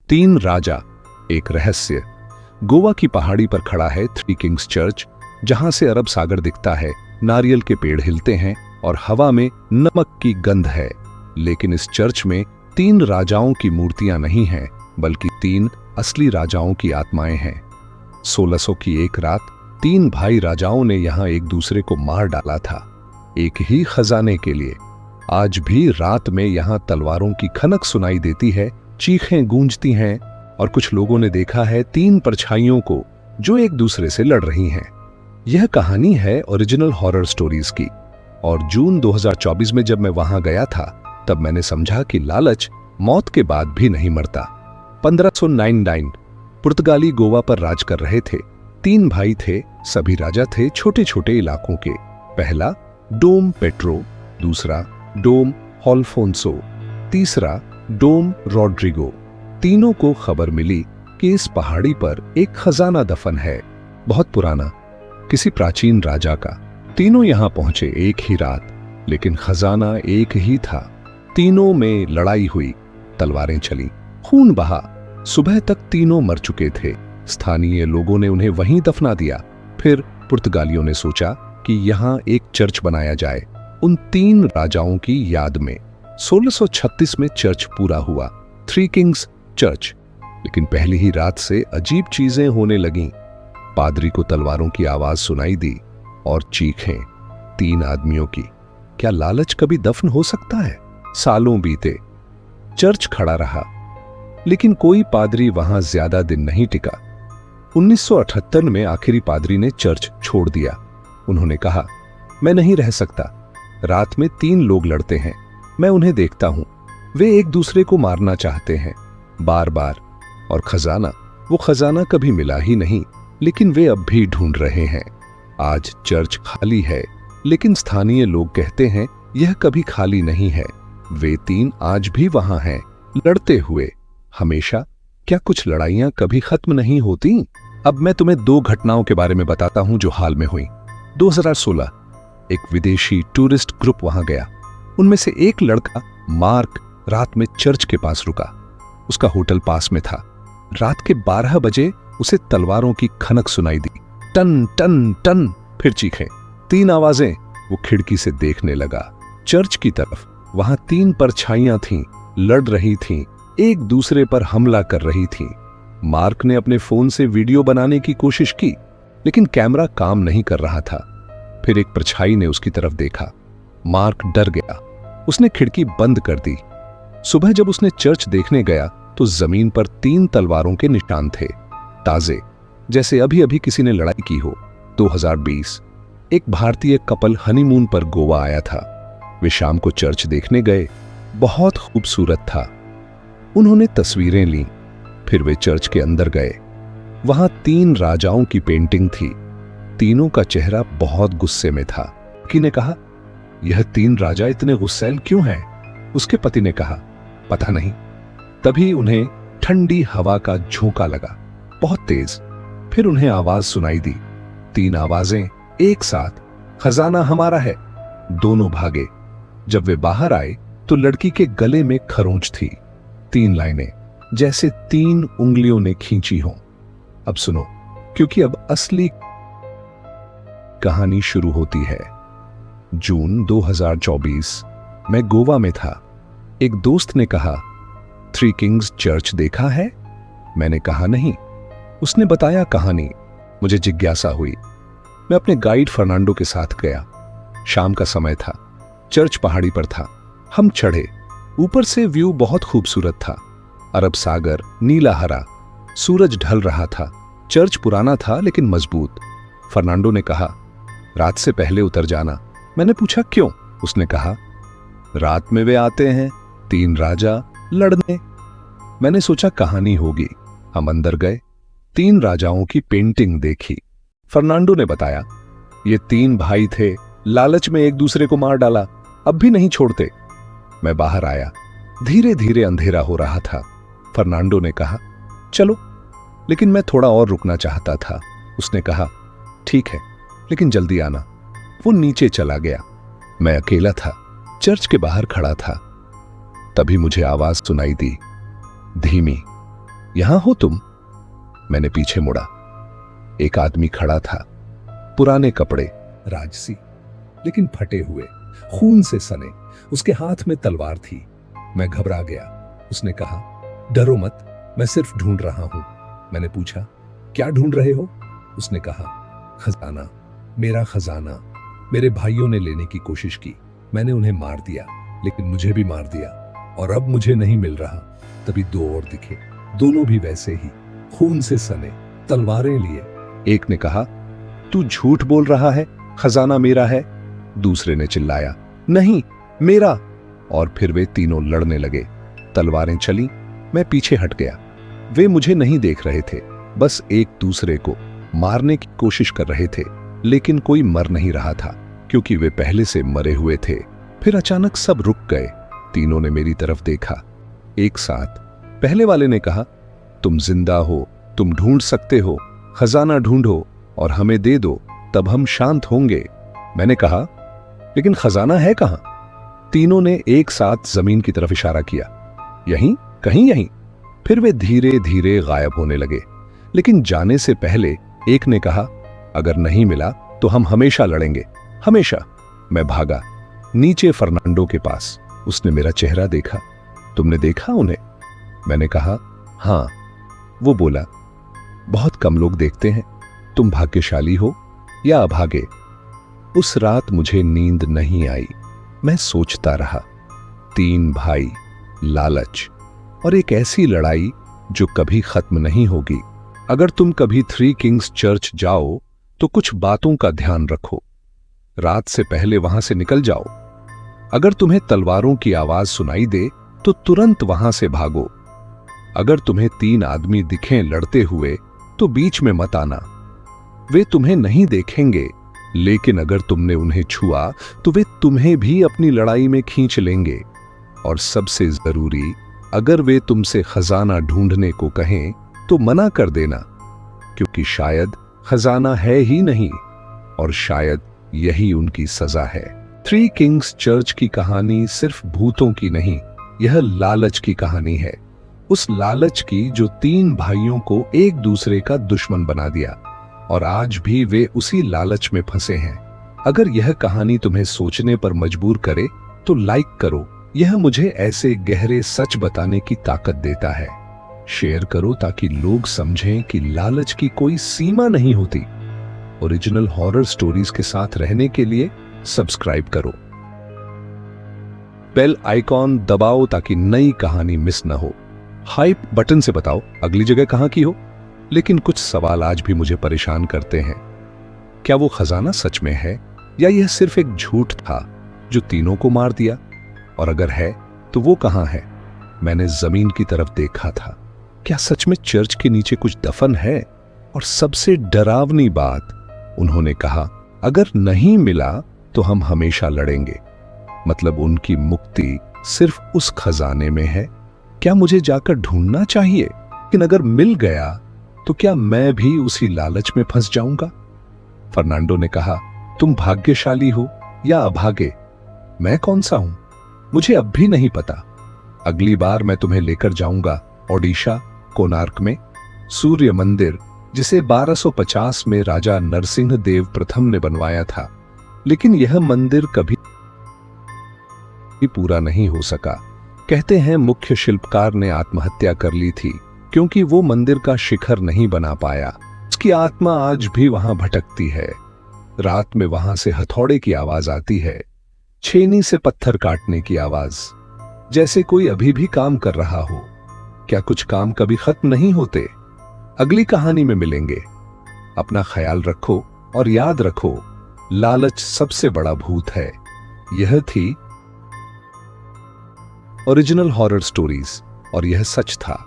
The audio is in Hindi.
तीन राजा, एक रहस्य। गोवा की पहाड़ी पर खड़ा है थ्री किंग्स चर्च, जहां से अरब सागर दिखता है, नारियल के पेड़ हिलते हैं और हवा में नमक की गंध है। लेकिन इस चर्च में तीन राजाओं की मूर्तियां नहीं हैं, बल्कि तीन असली राजाओं की आत्माएं हैं। 1600 की एक रात तीन भाई राजाओं ने यहां एक दूसरे को मार डाला था, एक ही खजाने के लिए। आज भी रात में यहां तलवारों की खनक सुनाई देती है, चीखें गूंजती हैं और कुछ लोगों ने देखा है तीन परछाइयों को जो एक दूसरे से लड़ रही हैं। यह कहानी है ओरिजिनल हॉरर स्टोरीज की, और जून 2024 में जब मैं वहां गया था तब मैंने समझा कि लालच मौत के बाद भी नहीं मरता। 1599 पुर्तगाली गोवा पर राज कर रहे थे। तीन भाई थे, सभी राजा थे छोटे छोटे इलाकों के। पहला डोम पेट्रो, दूसरा डोम हॉल्फोंसो, तीसरा डोम रॉड्रिगो। तीनों को खबर मिली कि इस पहाड़ी पर एक खजाना दफन है, बहुत पुराना, किसी प्राचीन राजा का। तीनों यहां पहुंचे एक ही रात, लेकिन खजाना एक ही था। तीनों में लड़ाई हुई, तलवारें चली, खून बहा। सुबह तक तीनों मर चुके थे। स्थानीय लोगों ने उन्हें वहीं दफना दिया। फिर पुर्तगालियों ने सोचा कि यहां एक चर्च बनाया जाए उन तीन राजाओं की याद में। 1636 में चर्च पूरा हुआ, थ्री किंग्स चर्च। लेकिन पहली ही रात से अजीब चीजें होने लगीं। पादरी को तलवारों की आवाज सुनाई दी और चीखें तीन आदमियों की। क्या लालच कभी दफन हो सकता है? सालों बीते, चर्च खड़ा रहा, लेकिन कोई पादरी वहां ज्यादा दिन नहीं टिका। 1978 में आखिरी पादरी ने चर्च छोड़ दिया। उन्होंने कहा, मैं नहीं रह सकता। रात में तीन लोग लड़ते हैं, मैं उन्हें देखता हूं। वे एक दूसरे को मारना चाहते हैं बार बार। और खजाना, वो खजाना कभी मिला ही नहीं, लेकिन वे अब भी ढूंढ रहे हैं। आज चर्च खाली है, लेकिन स्थानीय लोग कहते हैं यह कभी खाली नहीं है। वे तीन आज भी वहां हैं, लड़ते हुए, हमेशा। क्या कुछ लड़ाइयां कभी खत्म नहीं होती? अब मैं तुम्हें दो घटनाओं के बारे में बताता हूं जो हाल में हुई। 2016 एक विदेशी टूरिस्ट ग्रुप वहां गया। उनमें से एक लड़का मार्क रात में चर्च के पास रुका। उसका होटल पास में था। रात के 12 बजे उसे तलवारों की खनक सुनाई दी, टन टन टन, फिर चीखें, तीन आवाजें। वो खिड़की से देखने लगा चर्च की तरफ। वहां तीन परछाइयां थीं, लड़ रही थीं, एक दूसरे पर हमला कर रही थीं। मार्क ने अपने फोन से वीडियो बनाने की कोशिश की, लेकिन कैमरा काम नहीं कर रहा था। फिर एक परछाई ने उसकी तरफ देखा। मार्क डर गया, उसने खिड़की बंद कर दी। सुबह जब उसने चर्च देखने गया तो जमीन पर तीन तलवारों के निशान थे, ताजे, जैसे अभी अभी किसी ने लड़ाई की हो। 2020 एक भारतीय कपल हनीमून पर गोवा आया था। वे शाम को चर्च देखने गए, बहुत खूबसूरत था। उन्होंने तस्वीरें लीं। फिर वे चर्च के अंदर गए। वहां तीन राजाओं की पेंटिंग थी। तीनों का चेहरा बहुत गुस्से में था। किसी ने कहा, यह तीन राजा इतने गुस्सैल क्यों हैं? उसके पति ने कहा, पता नहीं। तभी उन्हें ठंडी हवा का झोंका लगा, बहुत तेज। फिर उन्हें आवाज सुनाई दी, तीन आवाजें एक साथ, खजाना हमारा है। दोनों भागे। जब वे बाहर आए तो लड़की के गले में खरोंच थी, तीन लाइनें, जैसे तीन उंगलियों ने खींची हों। अब सुनो, क्योंकि अब असली कहानी शुरू होती है। जून 2024 मैं गोवा में था। एक दोस्त ने कहा, थ्री किंग्स चर्च देखा है? मैंने कहा नहीं। उसने बताया कहानी। मुझे जिज्ञासा हुई। मैं अपने गाइड फर्नांडो के साथ गया। शाम का समय था, चर्च पहाड़ी पर था। हम चढ़े। ऊपर से व्यू बहुत खूबसूरत था। अरब सागर नीला हरा, सूरज ढल रहा था। चर्च पुराना था लेकिन मजबूत। फर्नांडो ने कहा, रात से पहले उतर जाना। मैंने पूछा क्यों? उसने कहा, रात में वे आते हैं, तीन राजा लड़ने। मैंने सोचा कहानी होगी। हम अंदर गए, तीन राजाओं की पेंटिंग देखी। फर्नांडो ने बताया, ये तीन भाई थे, लालच में एक दूसरे को मार डाला, अब भी नहीं छोड़ते। मैं बाहर आया। धीरे धीरे अंधेरा हो रहा था। फर्नांडो ने कहा, चलो, लेकिन मैं थोड़ा और रुकना चाहता था। उसने कहा, ठीक है, लेकिन जल्दी आना। वो नीचे चला गया। मैं अकेला था, चर्च के बाहर खड़ा था। तभी मुझे आवाज सुनाई दी, धीमी, यहां हो तुम? मैंने पीछे मुड़ा। एक आदमी खड़ा था, पुराने कपड़े, राजसी, लेकिन फटे हुए, खून से सने। उसके हाथ में तलवार थी। मैं घबरा गया। उसने कहा, डरो मत, मैं सिर्फ ढूंढ रहा हूं। मैंने पूछा, क्या ढूंढ रहे हो? उसने कहा, खजाना, मेरा खजाना। मेरे भाइयों ने लेने की कोशिश की, मैंने उन्हें मार दिया, लेकिन मुझे भी मार दिया, और अब मुझे नहीं मिल रहा। तभी दो और दिखे, दोनों भी वैसे ही, खून से सने, तलवारें लिए। एक ने कहा, तू झूठ बोल रहा है, खजाना मेरा है। दूसरे ने चिल्लाया, नहीं, मेरा। और फिर वे तीनों लड़ने लगे। तलवारें चली, मैं पीछे हट गया। वे मुझे नहीं देख रहे थे, बस एक दूसरे को मारने की कोशिश कर रहे थे, लेकिन कोई मर नहीं रहा था, क्योंकि वे पहले से मरे हुए थे। फिर अचानक सब रुक गए। तीनों ने मेरी तरफ देखा, एक साथ। पहले वाले ने कहा, तुम जिंदा हो, तुम ढूंढ सकते हो, खजाना ढूंढो और हमें दे दो, तब हम शांत होंगे। मैंने कहा, लेकिन खजाना है कहां? तीनों ने एक साथ जमीन की तरफ इशारा किया, यहीं, कहीं यहीं। फिर वे धीरे धीरे गायब होने लगे। लेकिन जाने से पहले एक ने कहा, अगर नहीं मिला तो हम हमेशा लड़ेंगे, हमेशा। मैं भागा नीचे फर्नांडो के पास। उसने मेरा चेहरा देखा। तुमने देखा उन्हें? मैंने कहा, हां। वो बोला, बहुत कम लोग देखते हैं, तुम भाग्यशाली हो या अभागे। उस रात मुझे नींद नहीं आई। मैं सोचता रहा, 3 भाई, लालच और एक ऐसी लड़ाई जो कभी खत्म नहीं होगी। अगर तुम कभी 3 किंग्स चर्च जाओ तो कुछ बातों का ध्यान रखो। रात से पहले वहां से निकल जाओ। अगर तुम्हें तलवारों की आवाज सुनाई दे तो तुरंत वहां से भागो। अगर तुम्हें 3 आदमी दिखें लड़ते हुए तो बीच में मत आना। वे तुम्हें नहीं देखेंगे, लेकिन अगर तुमने उन्हें छुआ तो वे तुम्हें भी अपनी लड़ाई में खींच लेंगे। और सबसे जरूरी, अगर वे तुमसे खजाना ढूंढने को कहें तो मना कर देना, क्योंकि शायद खजाना है ही नहीं, और शायद यही उनकी सजा है। 3 किंग्स चर्च की कहानी सिर्फ भूतों की नहीं, यह लालच की कहानी है। उस लालच की जो 3 भाइयों को एक दूसरे का दुश्मन बना दिया, और आज भी वे उसी लालच में फंसे हैं। अगर यह कहानी तुम्हें सोचने पर मजबूर करे तो लाइक करो। यह मुझे ऐसे गहरे सच बताने की ताकत देता है। शेयर करो ताकि लोग समझें कि लालच की कोई सीमा नहीं होती। ओरिजिनल हॉरर स्टोरीज के साथ रहने के लिए सब्सक्राइब करो। बेल आइकॉन दबाओ ताकि नई कहानी मिस न हो। हाइप बटन से बताओ अगली जगह कहां की हो। लेकिन कुछ सवाल आज भी मुझे परेशान करते हैं। क्या वो खजाना सच में है, या यह सिर्फ एक झूठ था जो तीनों को मार दिया? और अगर है तो वो कहां है? मैंने जमीन की तरफ देखा था। क्या सच में चर्च के नीचे कुछ दफन है? और सबसे डरावनी बात, उन्होंने कहा, अगर नहीं मिला तो हम हमेशा लड़ेंगे। मतलब उनकी मुक्ति सिर्फ उस खजाने में है। क्या मुझे जाकर ढूंढना चाहिए? लेकिन अगर मिल गया तो क्या मैं भी उसी लालच में फंस जाऊंगा? फर्नांडो ने कहा, तुम भाग्यशाली हो या अभागे? मैं कौन सा हूं? मुझे अब भी नहीं पता। अगली बार मैं तुम्हें लेकर जाऊंगा ओडिशा, कोणार्क में सूर्य मंदिर, जिसे 1250 में राजा नरसिंह देव प्रथम ने बनवाया था। लेकिन यह मंदिर कभी पूरा नहीं हो सका। कहते हैं मुख्य शिल्पकार ने आत्महत्या कर ली थी, क्योंकि वो मंदिर का शिखर नहीं बना पाया। उसकी आत्मा आज भी वहां भटकती है। रात में वहां से हथौड़े की आवाज आती है, छेनी से पत्थर काटने की आवाज, जैसे कोई अभी भी काम कर रहा हो। क्या कुछ काम कभी खत्म नहीं होते? अगली कहानी में मिलेंगे। अपना ख्याल रखो और याद रखो, लालच सबसे बड़ा भूत है। यह थी ओरिजिनल हॉरर स्टोरीज, और यह सच था।